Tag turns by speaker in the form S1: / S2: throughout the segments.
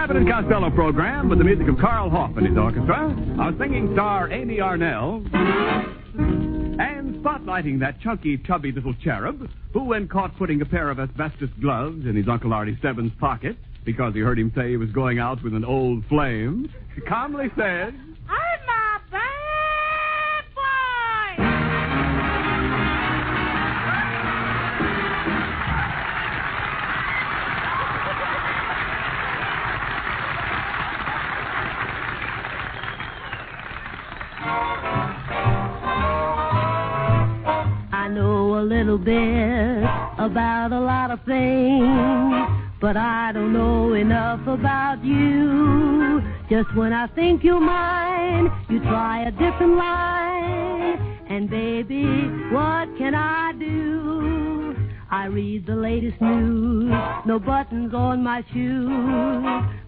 S1: Abbott and Costello program with the music of Carl Hoff and his orchestra, our singing star Amy Arnell, and spotlighting that chunky, chubby little cherub who, when caught putting a pair of asbestos gloves in his Uncle Artie Stebbins' pocket because he heard him say he was going out with an old flame, calmly said,
S2: I'm a bad boy!
S3: I know a little bit about a lot of things, but I don't know enough about you. Just when I think you're mine, you try a different line. And baby, what can I do? I read the latest news, no buttons on my shoes.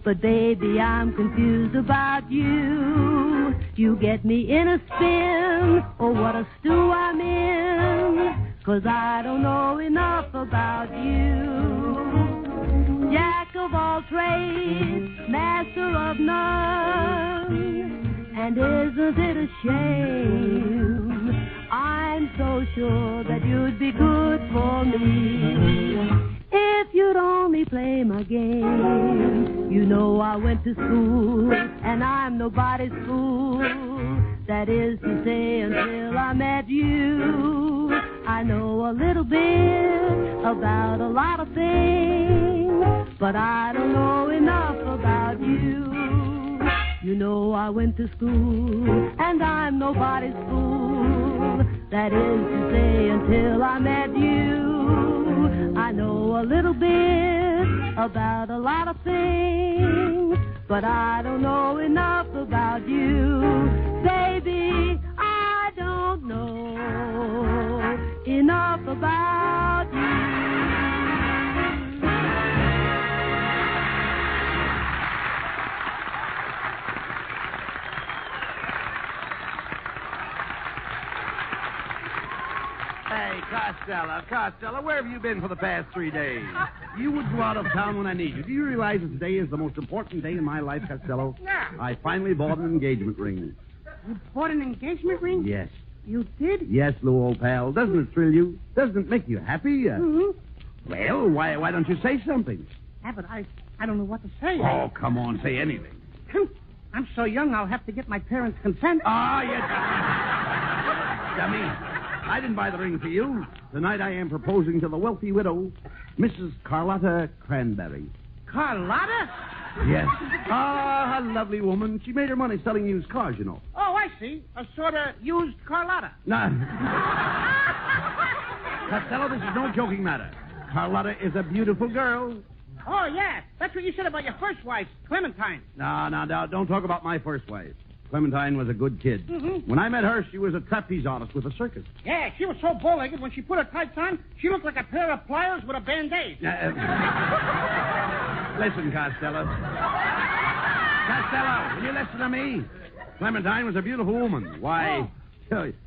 S3: But baby, I'm confused about you. You get me in a spin, oh what a stew I'm in. 'Cause I don't know enough about you. Jack of all trades, master of none. And isn't it a shame? I'm so sure that you'd be good for me if you'd only play my game. You know I went to school, and I'm nobody's fool. That is to say, until I met you. I know a little bit about a lot of things, but I don't know enough about you. You know I went to school, and I'm nobody's fool. That is to say, until I met you. I know a little bit about a lot of things, but I don't know enough about you. Baby, I don't know enough about you.
S4: Hey, Costello, where have you been for the past 3 days? You would go out of town when I need you. Do you realize that today is the most important day in my life, Costello?
S2: Yeah.
S4: I finally bought an engagement ring.
S2: You bought an engagement ring?
S4: Yes.
S2: You did?
S4: Yes, Lou, old pal. Doesn't it thrill you? Doesn't it make you happy?
S2: Mm-hmm.
S4: Well, why don't you say something?
S2: Abbott, I don't know what to say.
S4: Oh, come on, say anything.
S2: I'm so young, I'll have to get my parents' consent.
S4: Ah, yes. Dummy. I didn't buy the ring for you. Tonight I am proposing to the wealthy widow, Mrs. Carlotta Cranberry.
S2: Carlotta?
S4: Yes. Ah, a lovely woman. She made her money selling used cars, you know.
S2: Oh, I see. A sort of used Carlotta.
S4: No. Costello, this is no joking matter. Carlotta is a beautiful girl.
S2: Oh, yeah. That's what you said about your first wife, Clementine.
S4: No, don't talk about my first wife. Clementine was a good kid.
S2: Mm-hmm.
S4: When I met her, she was a trapeze artist with a circus.
S2: Yeah, she was so bow-legged, when she put her tights on, she looked like a pair of pliers with a Band-Aid.
S4: Listen, Costello. Costello, will you listen to me? Clementine was a beautiful woman. Why,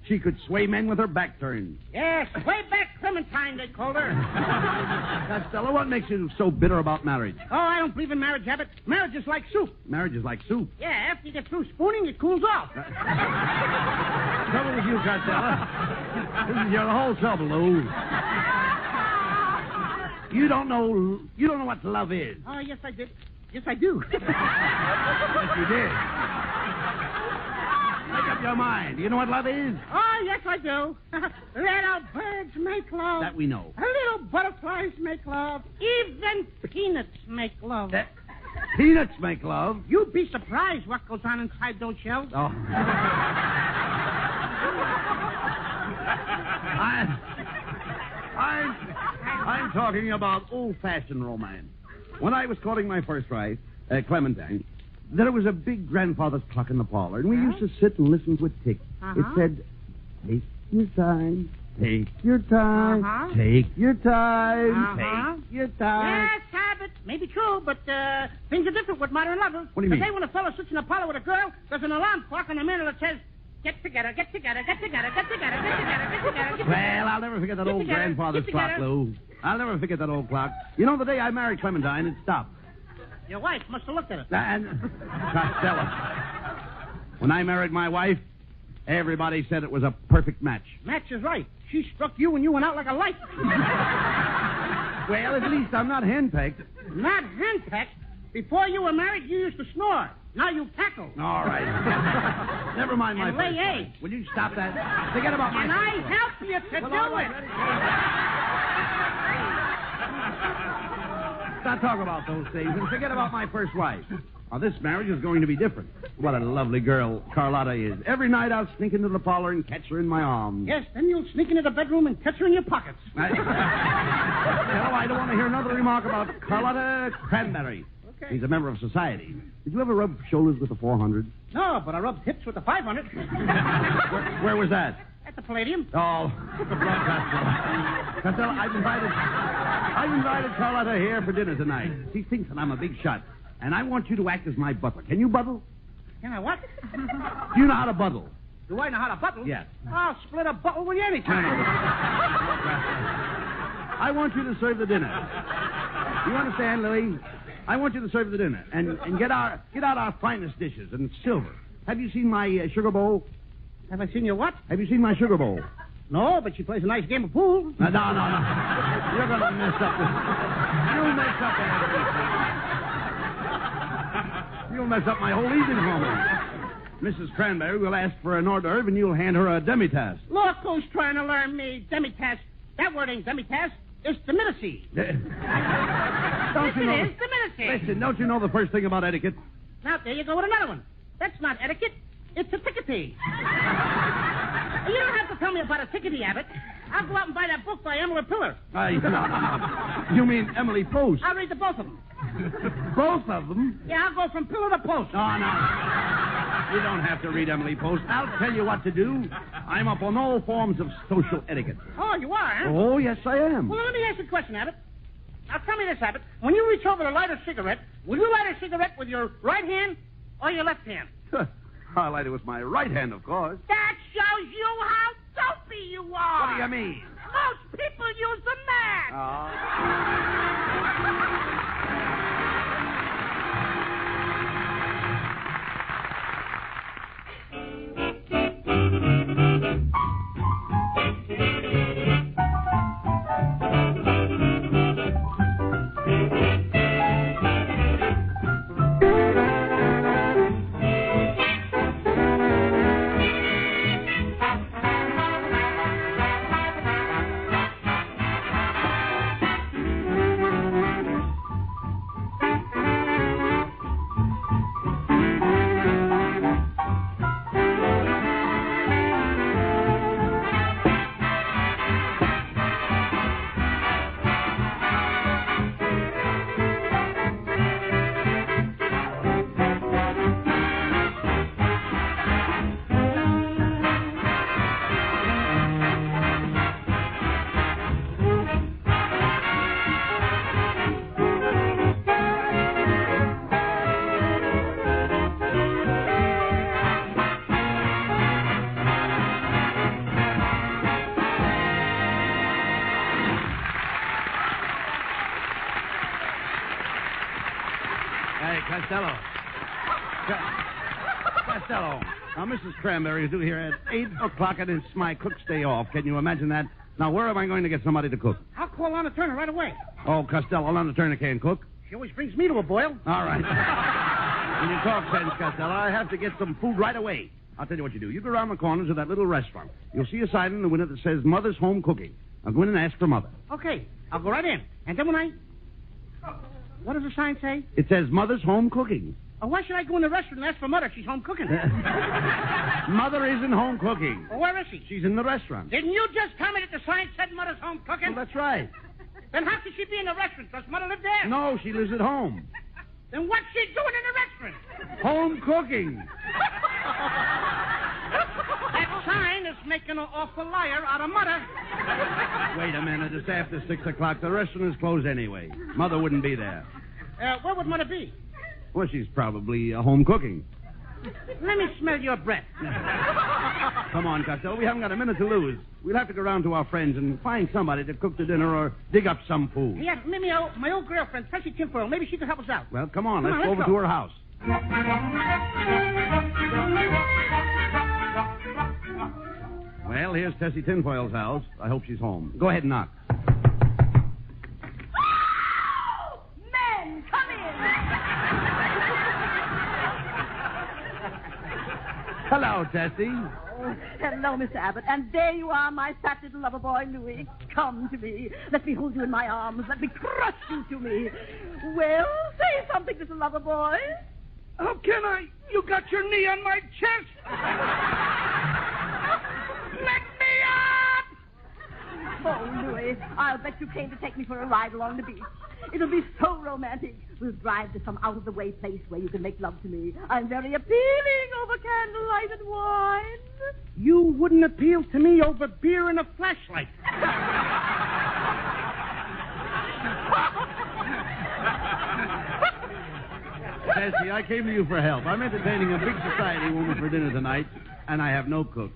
S4: she could sway men with her back turned.
S2: Yes, way back Clementine, they called her.
S4: Costello, what makes you so bitter about marriage?
S2: Oh, I don't believe in marriage, Abbott. Marriage is like soup.
S4: Marriage is like soup.
S2: Yeah, after you get through spooning, it cools off.
S4: Trouble with you, Costello. This is your whole trouble, Lou. You don't know what love is.
S2: Oh, yes, I did. Yes, I do.
S4: Yes, you did. Make up your mind. Do you know what love is?
S2: Oh, yes, I do. Little birds make love.
S4: That we know.
S2: Little butterflies make love. Even peanuts make love.
S4: Peanuts make love.
S2: You'd be surprised what goes on inside those shells.
S4: Oh. I'm talking about old-fashioned romance. When I was courting my first wife, Clementine, there was a big grandfather's clock in the parlor, and we used to sit and listen to it tick. It said, take your time, take your time, take your time, take your time.
S2: Yes, Abbott, maybe true, but things are different with modern lovers.
S4: What do you mean?
S2: Today, when a fellow sits in a parlor with a girl, there's an alarm clock on the mirror that says, get together, get together, get together, get together, get together, get together, get together.
S4: Well, I'll never forget that old grandfather's clock, Lou. I'll never forget that old clock. You know, the day I married Clementine, it stopped.
S2: Your wife must have looked at it.
S4: And Costello. When I married my wife, everybody said it was a perfect match.
S2: Match is right. She struck you and you went out like a light.
S4: Well, at least I'm not henpecked.
S2: Not henpecked? Before you were married, you used to snore. Now you cackle.
S4: All right. Never mind my
S2: And lay
S4: first
S2: eggs.
S4: wife. Will you stop that? Forget about my
S2: And
S4: first
S2: I
S4: wife.
S2: help you to
S4: Well,
S2: do
S4: all right,
S2: it.
S4: ready? Let's not talk about those things and forget about my first wife. Now, this marriage is going to be different. What a lovely girl Carlotta is. Every night I'll sneak into the parlor and catch her in my arms.
S2: Yes, then you'll sneak into the bedroom and catch her in your pockets.
S4: I don't want to hear another remark about Carlotta Cranberry.
S2: Okay.
S4: He's a member of society. Did you ever rub shoulders with the 400?
S2: No, but I rubbed hips with the 500.
S4: Where was that?
S2: At the Palladium.
S4: Oh, Costello, I've invited Carlotta here for dinner tonight. She thinks that I'm a big shot, and I want you to act as my butler. Can you buttle?
S2: Can I what?
S4: Do you know how to buttle?
S2: Do I know how to buttle?
S4: Yes.
S2: I'll split a buttle with you anytime.
S4: I want you to serve the dinner. You understand, Louis? I want you to serve the dinner and get out our finest dishes and silver. Have you seen my sugar bowl?
S2: Have I seen your what?
S4: Have you seen my sugar bowl?
S2: No, but she plays a nice game of pool.
S4: No. You're going to mess up this. You'll mess up everything. You'll mess up my whole evening for me. Mrs. Cranberry will ask for an hors d'oeuvre, and you'll hand her a demi-tasse.
S2: Look who's trying to learn me demi-tasse. That word ain't demi-tasse. It's diminucy.
S4: Don't
S2: Yes,
S4: you know?
S2: it is diminucy.
S4: Listen, don't you know the first thing about etiquette?
S2: Now, there you go with another one. That's not etiquette. It's a tickety. You don't have to tell me about a tickety, Abbott. I'll go out and buy that book by Emily Pillar.
S4: No. You mean Emily Post?
S2: I'll read the both of them.
S4: Both of them?
S2: Yeah, I'll go from pillar to post.
S4: No. You don't have to read Emily Post. I'll tell you what to do. I'm up on all forms of social etiquette.
S2: Oh, you are, huh?
S4: Oh, yes, I am.
S2: Well, let me ask you a question, Abbott. Now, tell me this, Abbott. When you reach over to light a cigarette, will you light a cigarette with your right hand or your left hand?
S4: I'll light it with my right hand, of course.
S2: That shows you how dopey you are.
S4: What do you mean?
S2: Most people use the match.
S4: Hey, Costello. Costello. Now, Mrs. Cranberry is due here at 8 o'clock, and it's my cook's day off. Can you imagine that? Now, where am I going to get somebody to cook?
S2: I'll call Anna Turner right away.
S4: Oh, Costello, Lana Turner can't cook.
S2: She always brings me to a boil.
S4: All right. When you talk sense, Costello, I have to get some food right away. I'll tell you what you do. You go around the corner to that little restaurant. You'll see a sign in the window that says Mother's Home Cooking. Now, go in and ask for Mother.
S2: Okay, I'll go right in. And then when I... What does the sign say?
S4: It says Mother's Home Cooking.
S2: Oh, why should I go in the restaurant and ask for Mother? She's home cooking.
S4: Mother isn't home cooking.
S2: Well, where is she?
S4: She's in the restaurant.
S2: Didn't you just tell me that the sign said Mother's home cooking?
S4: Well, that's right.
S2: Then how could she be in the restaurant? Does Mother live there?
S4: No, she lives at home.
S2: Then what's she doing in the restaurant?
S4: Home cooking.
S2: That sign is making an awful liar out of Mother.
S4: Wait a minute. It's after 6 o'clock. The restaurant is closed anyway. Mother wouldn't be there.
S2: Where would Mother be?
S4: Well, she's probably home cooking.
S2: Let me smell your breath.
S4: Come on, Costello. We haven't got a minute to lose. We'll have to go round to our friends and find somebody to cook the dinner or dig up some food.
S2: Yeah, maybe my old girlfriend, Tessie Tinfoil. Maybe she can help us out.
S4: Well, come on. Let's go over to her house. Well, here's Tessie Tinfoil's house. I hope she's home. Go ahead and knock.
S3: Men, come in.
S4: Hello, Tessie.
S3: Oh, hello, Mr. Abbott. And there you are, my fat little lover boy, Louis. Come to me. Let me hold you in my arms. Let me crush you to me. Well, say something, little lover boy.
S2: How can I? You got your knee on my chest. Let me up!
S3: Oh, Louis, I'll bet you came to take me for a ride along the beach. It'll be so romantic. We'll drive to some out-of-the-way place where you can make love to me. I'm very appealing over candlelight and wine.
S2: You wouldn't appeal to me over beer and a flashlight.
S4: Tessie, I came to you for help. I'm entertaining a big society woman for dinner tonight, and I have no cook.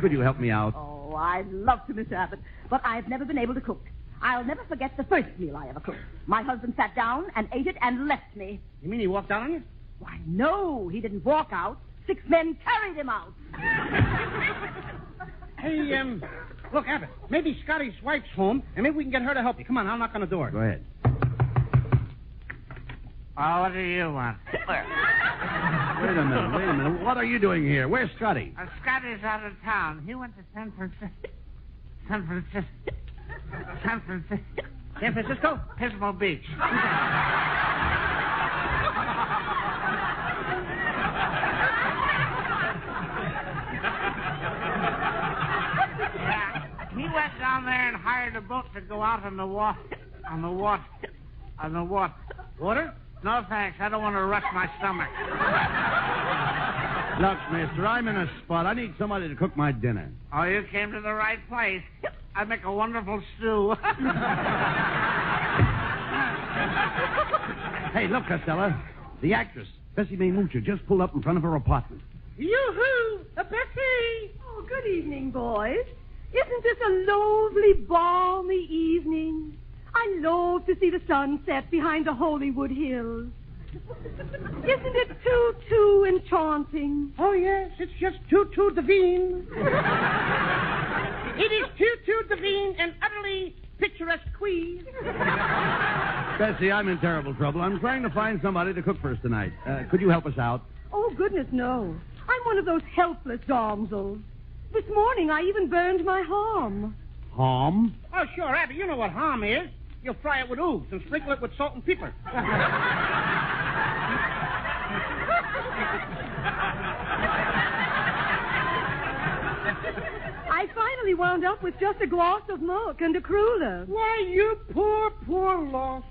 S4: Could you help me out?
S3: Oh, I'd love to, Mr. Abbott, but I've never been able to cook. I'll never forget the first meal I ever cooked. My husband sat down and ate it and left me.
S2: You mean he walked out on you?
S3: Why, no, he didn't walk out. 6 men carried him out.
S2: Hey, look, Abbott, maybe Scotty's wife's home, and maybe we can get her to help you. Come on, I'll knock on the door.
S4: Go ahead.
S5: Oh, what do you want?
S4: Wait a minute. What are you doing here? Where's Scotty?
S5: Scotty's out of town. He went to San Francisco.
S2: San Francisco?
S5: Pismo Beach. Yeah, he went down there and hired a boat to go out on the water.
S2: Water?
S5: No, thanks. I don't want to rush my stomach.
S4: Look, mister, I'm in a spot. I need somebody to cook my dinner.
S5: Oh, you came to the right place. I make a wonderful stew.
S4: Hey, look, Costello. The actress, Bessie Mae Moocher, just pulled up in front of her apartment.
S2: Yoo-hoo! Bessie!
S3: Oh, good evening, boys. Isn't this a lovely, balmy evening? I love to see the sun set behind the Hollywood Hills. Isn't it too enchanting?
S2: Oh, yes, it's just too divine. It is too divine and utterly picturesque.
S4: Bessie, I'm in terrible trouble. I'm trying to find somebody to cook for us tonight. Could you help us out?
S3: Oh, goodness, no. I'm one of those helpless damsels. This morning, I even burned my ham.
S4: Ham?
S2: Oh, sure, Abby, you know what ham is. You'll fry it with ooze and sprinkle it with salt and pepper.
S3: I finally wound up with just a glass of milk and a cruller.
S2: Why, you poor lost.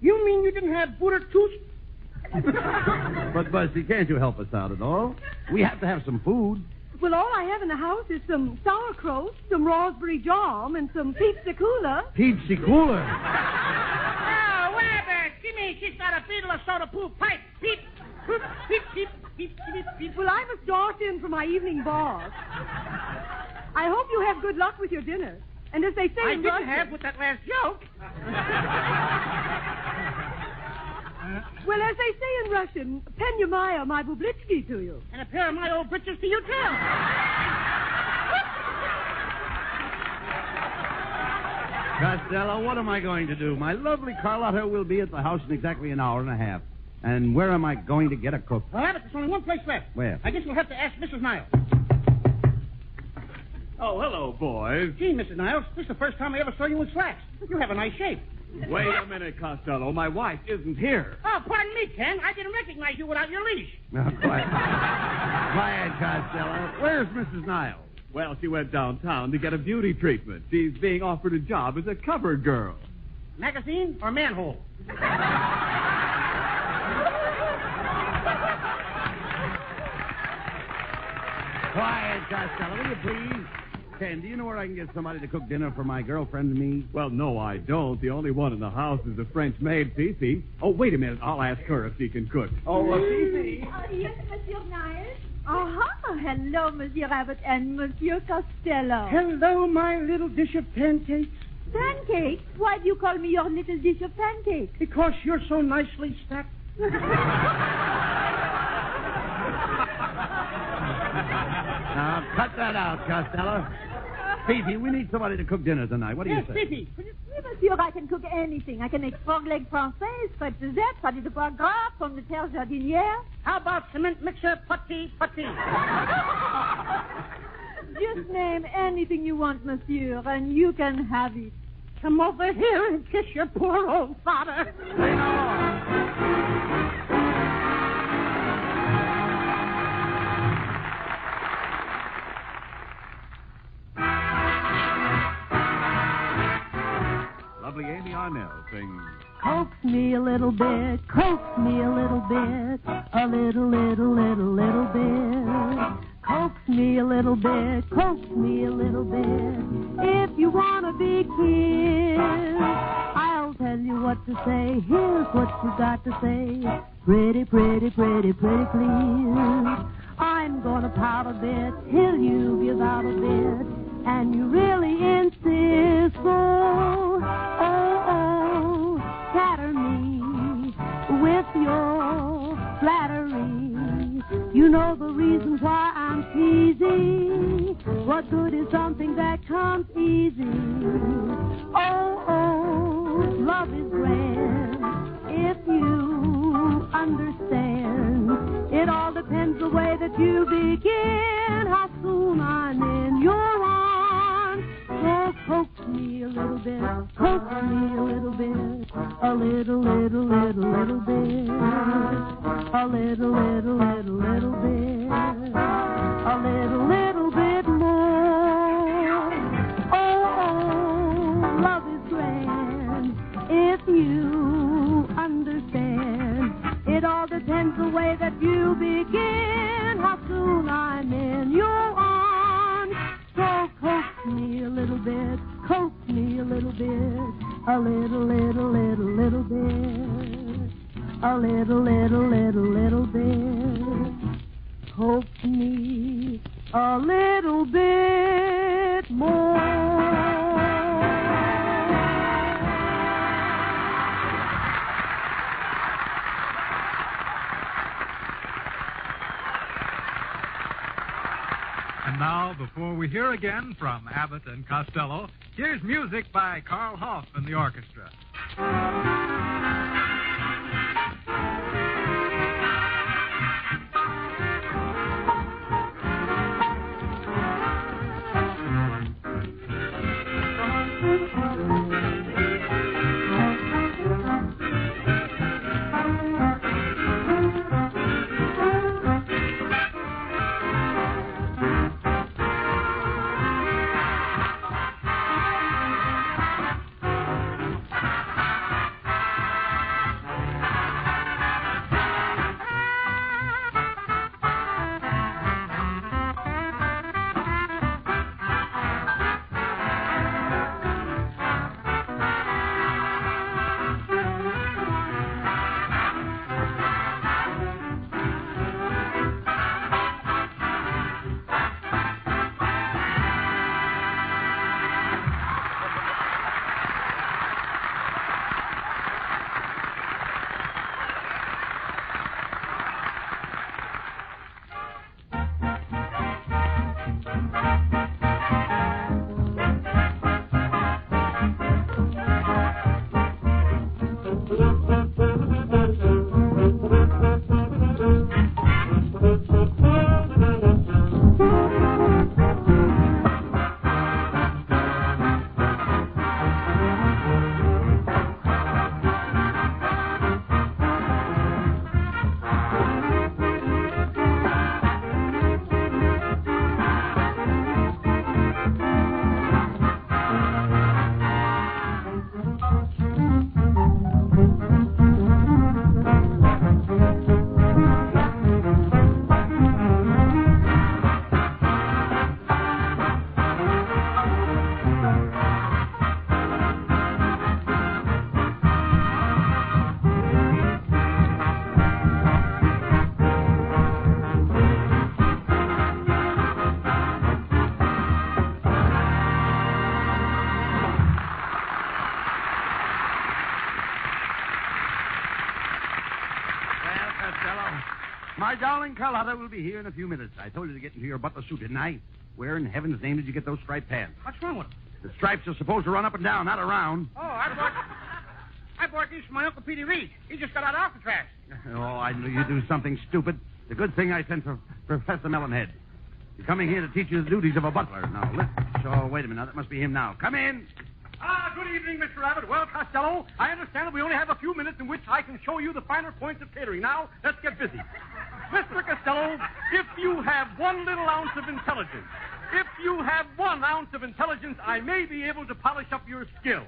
S2: You mean you didn't have butter toast?
S4: But, Bessie, can't you help us out at all? We have to have some food.
S3: Well, all I have in the house is some sauerkraut, some raspberry jam, and some pizza cooler.
S4: Pizza cooler?
S2: Oh, whatever. Jimmy, she's got a beetle of soda poop pipe. Peep, peep, peep, peep, peep, peep, peep.
S3: Well, I must dart in for my evening bath. I hope you have good luck with your dinner. And as they say
S2: I
S3: in
S2: didn't
S3: Russian...
S2: have with that last joke.
S3: Well, as they say in Russian, Penyamaya my bublitsky to you.
S2: And a pair of my old britches to you, too.
S4: Costello, what am I going to do? My lovely Carlotta will be at the house in exactly an hour and a half. And where am I going to get a cook?
S2: Well, Abbott, there's only one place left.
S4: Where?
S2: I guess we'll have to ask Mrs. Niles.
S1: Oh, hello, boys.
S2: Gee, Mrs. Niles, this is the first time I ever saw you in slacks. You have a nice shape.
S1: Wait a minute, Costello. My wife isn't here.
S2: Oh, pardon me, Ken. I didn't recognize you without your leash.
S4: Now, quiet. Quiet, Costello. Where's Mrs. Niles?
S1: Well, she went downtown to get a beauty treatment. She's being offered a job as a cover girl.
S2: Magazine or manhole?
S4: Quiet, Costello, will you please? Ken, do you know where I can get somebody to cook dinner for my girlfriend and me?
S1: Well, no, I don't. The only one in the house is the French maid, Fifi. Oh, wait a minute. I'll ask her if she can cook.
S4: Oh, Fifi.
S3: Yes, Monsieur Niles. Hello, Monsieur Abbott and Monsieur Costello.
S2: Hello, my little dish of pancakes.
S3: Pancakes? Why do you call me your little dish of pancakes?
S2: Because you're so nicely stacked.
S4: Now, cut that out, Costello. Fifi, we need somebody to cook dinner tonight. What do you
S2: Yes,
S4: say?
S2: Fifi.
S3: Oui, Monsieur, I can cook anything. I can make frog leg française, frites de zette, pâté de foie gras, pommes de terre jardinière.
S2: How about cement mixer, putty?
S3: Just name anything you want, Monsieur, and you can have it.
S2: Come over here and kiss your poor old father.
S1: Lovely Amy Arnell sings.
S3: Coax me a little bit, coax me a little bit, a little bit. Coax me a little bit, coax me a little bit. If you want to be kissed, I'll tell you what to say. Here's what you got to say. Pretty, pretty, pretty, pretty, please. I'm gonna pout a bit till you give out a bit, and you really insist. Scatter me with your flattery. You know the reason why I'm teasing. What good is something that comes easy? Love is grand if you understand. It all depends the way that you begin, how soon I'm in your arms. So coax me a little bit, coax me a little bit, a little bit, a little bit, a little bit more. Love is grand if you understand. It all depends the way that you begin, how soon I'm in your arms. So coax me a little bit, coax me a little bit, a little bit, a little bit. Coax me a little bit more.
S6: And now, before we hear again from Abbott and Costello, here's music by Carl Hoff and the orchestra.
S4: My darling Carlotta will be here in a few minutes. I told you to get into your butler suit, didn't I? Where in heaven's name did you get those striped pants?
S2: What's wrong with them?
S4: The stripes are supposed to run up and down, not around.
S2: Oh, I bought these from my Uncle Petey Reed. He just got out of Alcatraz.
S4: Oh, I knew you'd do something stupid. The good thing I sent for Professor Melonhead. He's coming here to teach you the duties of a butler. Now, wait a minute. Now, that must be him now. Come in.
S6: Good evening, Mr. Abbott. Well, Costello, I understand that we only have a few minutes in which I can show you the finer points of catering. Now, let's get busy. Mr. Costello, if you have 1 little ounce of intelligence, I may be able to polish up your skill.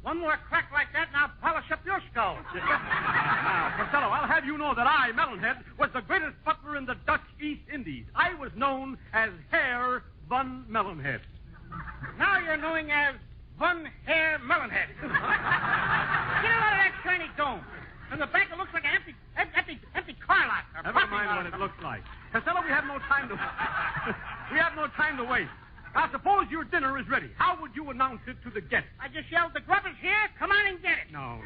S2: One more crack like that, and I'll polish up your skull.
S6: Now, Costello, I'll have you know that I, Melonhead, was the greatest butler in the Dutch East Indies. I was known as Herr von Melonhead.
S2: Now you're known as Von Herr Melonhead. Get out of that shiny dome. From the back, it looks like an empty car lot.
S6: Never mind what it looks like. Costello, we have no time to waste. Now, suppose your dinner is ready. How would you announce it to the guests?
S2: I just yelled, the grub is here. Come on and get it.
S6: No.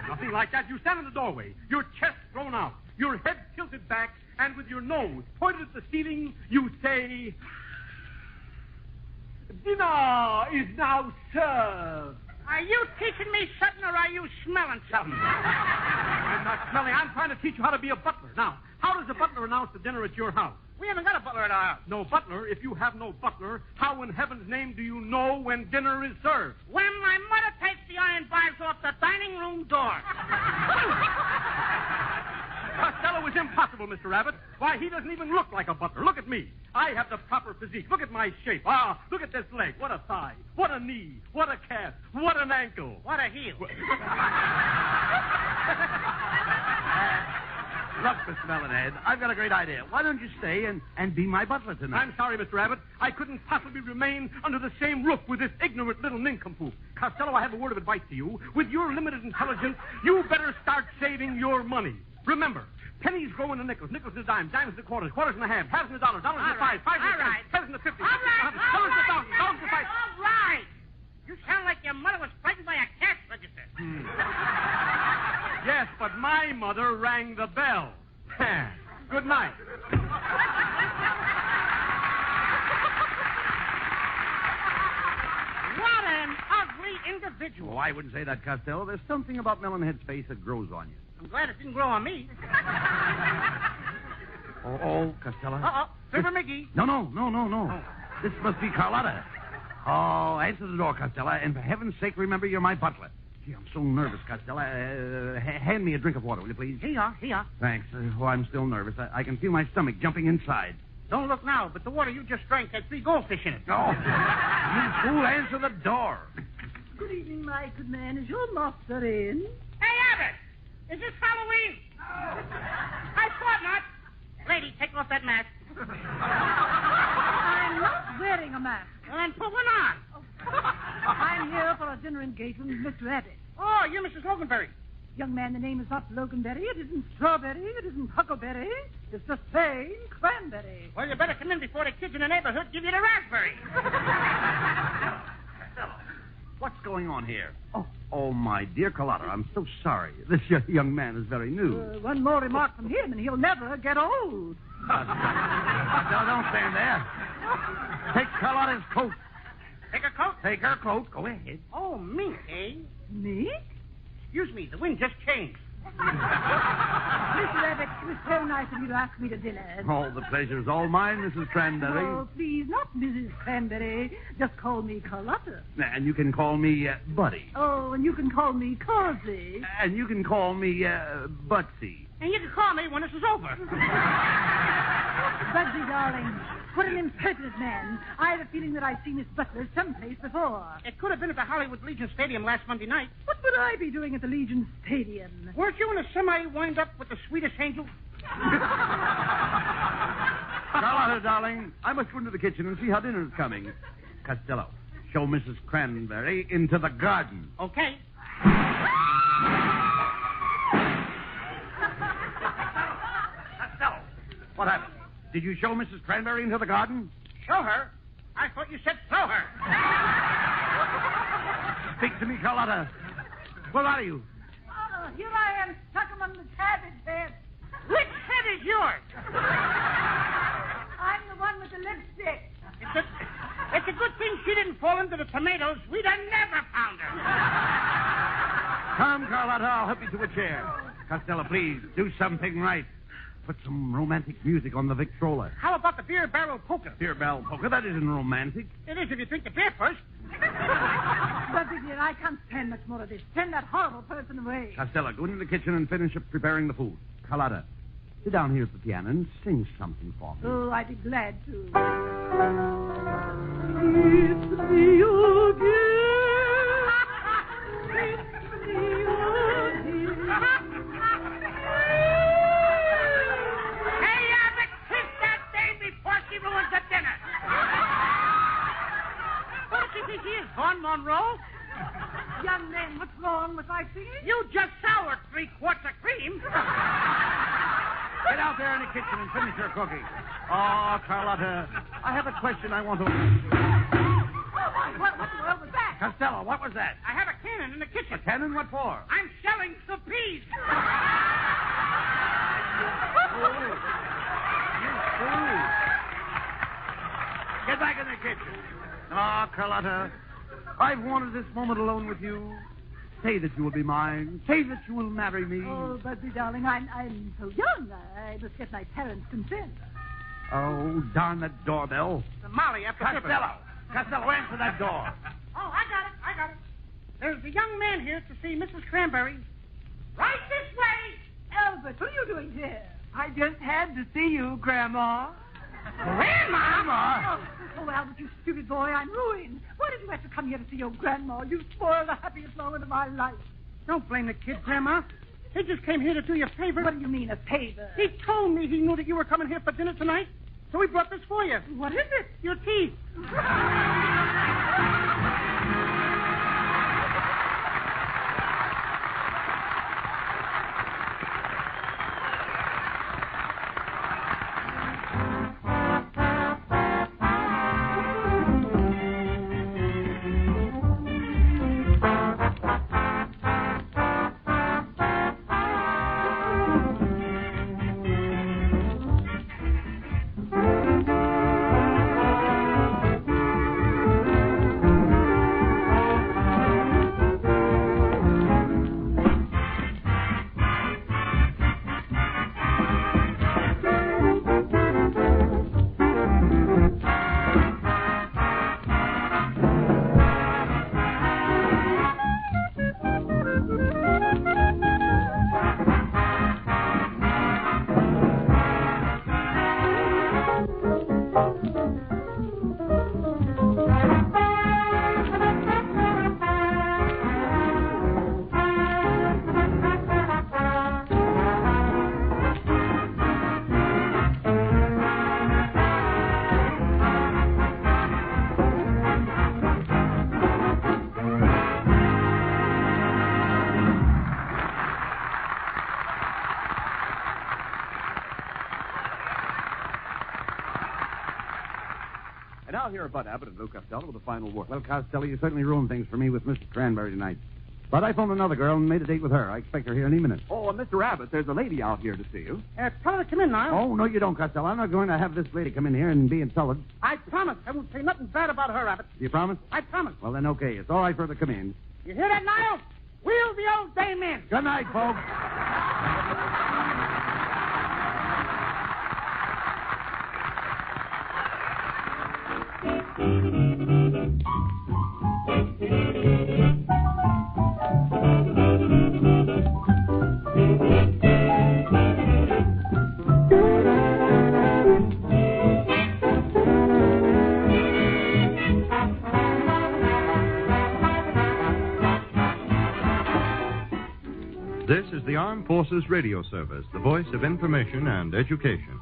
S6: Nothing like that. You stand in the doorway, your chest thrown out, your head tilted back, and with your nose pointed at the ceiling, you say, "Dinner is now served."
S2: Are you teaching me something, or are you smelling something?
S6: I'm not smelling. I'm trying to teach you how to be a butler. Now, how does a butler announce the dinner at your house?
S2: We haven't got a butler at our house.
S6: No butler? If you have no butler, how in heaven's name do you know when dinner is served?
S2: When my mother takes the iron bars off the dining room door.
S6: Costello is impossible, Mr. Abbott. Why, he doesn't even look like a butler. Look at me. I have the proper physique. Look at my shape. Ah, look at this leg. What a thigh. What a knee. What a calf. What an ankle.
S2: What a heel.
S4: Look, Mr. Melonhead, I've got a great idea. Why don't you stay and be my butler tonight?
S6: I'm sorry, Mr. Abbott. I couldn't possibly remain under the same roof with this ignorant little nincompoop. Costello, I have a word of advice to you. With your limited intelligence, you better start saving your money. Remember, pennies grow into nickels, nickels into dimes, dimes into quarters, quarters into halves, halves into dollars, dollars into fives, fives into tens, tens into 50s,
S2: All right.
S6: dollars into thousands, thousands into fives.
S2: All right. You sound like your mother was frightened by a cash register.
S6: Yes, but my mother rang the bell. Good night.
S2: What an ugly individual.
S4: Oh, I wouldn't say that, Costello. There's something about Melonhead's face that grows on you.
S2: I'm glad it didn't grow on me.
S4: Oh, Costello.
S2: Uh-oh. River McGee.
S4: No. This must be Carlotta. Oh, answer the door, Costello, and for heaven's sake, remember you're my butler. Gee, I'm so nervous, Costello. Hand me a drink of water, will you, please?
S2: Here you are.
S4: Thanks. I'm still nervous. I can feel my stomach jumping inside.
S2: Don't look now, but the water you just drank had 3 goldfish in it.
S4: Oh, you fool, answer the door.
S3: Good evening, my good man. Is your master in?
S2: Hey, Abbott! Is this Halloween? I thought not. Lady, take off that mask.
S3: I'm not wearing a mask.
S2: Well, then put one on.
S3: I'm here for a dinner engagement with Mr. Abbott.
S2: Oh, you're Mrs. Loganberry.
S3: Young man, the name is not Loganberry. It isn't Strawberry. It isn't Huckleberry. It's just plain Cranberry.
S2: Well, you better come in before the kids in the neighborhood give you the raspberry.
S4: What's going on here? Oh, my dear Carlotta, I'm so sorry. This young man is very new.
S3: One more remark from him, and he'll never get old.
S4: Costello, don't stand there. Take Carlotta's coat.
S2: Take a coat?
S4: Take her coat. Go ahead.
S2: Oh, me, eh?
S3: Me?
S2: Excuse me, the wind just changed.
S3: Mr. Abbott, it was so nice of you to ask me to dinner.
S4: Oh, the pleasure's all mine, Mrs. Cranberry.
S3: Oh, please, not Mrs. Cranberry. Just call me Carlotta.
S4: And you can call me Buddy.
S3: Oh, and you can call me Causey.
S4: And you can call me Butsy.
S2: And you can call me when this is over.
S3: Bugsy, darling, what an impertinent man. I have a feeling that I've seen this butler someplace before.
S2: It could have been at the Hollywood Legion Stadium last Monday night.
S3: What would I be doing at the Legion Stadium?
S2: Weren't you in a semi wind up with the sweetest angel?
S4: Carlotta, darling, I must go into the kitchen and see how dinner's coming. Costello, show Mrs. Cranberry into the garden.
S2: Okay.
S4: Costello, what happened? Did you show Mrs. Cranberry into the garden?
S2: Show her? I thought you said throw her.
S4: Speak to me, Carlotta. Where are you?
S3: Oh, here I am, stuck among the cabbage beds.
S2: Which head head is yours.
S7: I'm the one with the lipstick.
S2: It's a good thing she didn't fall into the tomatoes. We'd have never found her.
S4: Come, Carlotta, I'll help you to a chair. Costello, please, do something right. Put some romantic music on the Victrola.
S2: How about the beer barrel polka?
S4: Beer barrel polka? That isn't romantic.
S2: It is if you drink the beer first.
S7: Buddy, dear, I can't stand much more of this. Send that horrible person away.
S4: Costello, go into the kitchen and finish up preparing the food. Carlotta, sit down here at the piano and sing something for me.
S7: Oh, I'd be glad to.
S3: It's me again. It's me again.
S2: Hey, Abbott, kiss that dame before she ruins the dinner. What does she think she is, Vaughn Monroe?
S7: Young man, what's wrong with my singing?
S2: You just soured 3 quarts of cream.
S4: Get out there in the kitchen and finish your cooking. Oh, Carlotta, I have a question I want to...
S7: What in the world was that?
S4: Costello, what was that?
S2: I have a cannon in the kitchen.
S4: A cannon? What for?
S2: I'm shelling the peas.
S4: Get back in the kitchen. Oh, Carlotta, I've wanted this moment alone with you. Say that you will be mine. Say that you will marry me.
S7: Oh, Buddy, darling, I'm so young. I must get my parents' consent.
S4: Oh, darn that doorbell.
S2: Molly, after
S4: Costello, answer that door.
S2: Oh, I got it. There's a young man here to see Mrs. Cranberry. Right this way.
S7: Albert, what are you doing here? I just had to see you, Grandma.
S2: Grandma?
S7: Oh, Albert, you stupid boy, I'm ruined. Why did you have to come here to see your grandma? You spoiled the happiest moment of my life.
S2: Don't blame the kid, Grandma. He just came here to do you a favor.
S7: What do you mean, a favor?
S2: He told me he knew that you were coming here for dinner tonight, so he brought this for you.
S7: What is it?
S2: Your teeth.
S1: And now here are Bud Abbott and Lou Costello with the final word.
S4: Well, Costello, you certainly ruined things for me with Mrs. Cranberry tonight. But I phoned another girl and made a date with her. I expect her here any minute.
S1: Oh, Mr. Abbott, there's a lady out here to see you.
S2: Tell her to come in now.
S4: Oh, no, you don't, Costello. I'm not going to have this lady come in here and be insulted.
S2: I promise I won't say nothing bad about her, Abbott.
S4: You promise?
S2: I promise.
S4: Well, then, okay. It's all right for her to come in.
S2: You hear that, Niles? Wheel the old dame in.
S4: Good night, folks.
S8: This is the Armed Forces Radio Service, the voice of information and education.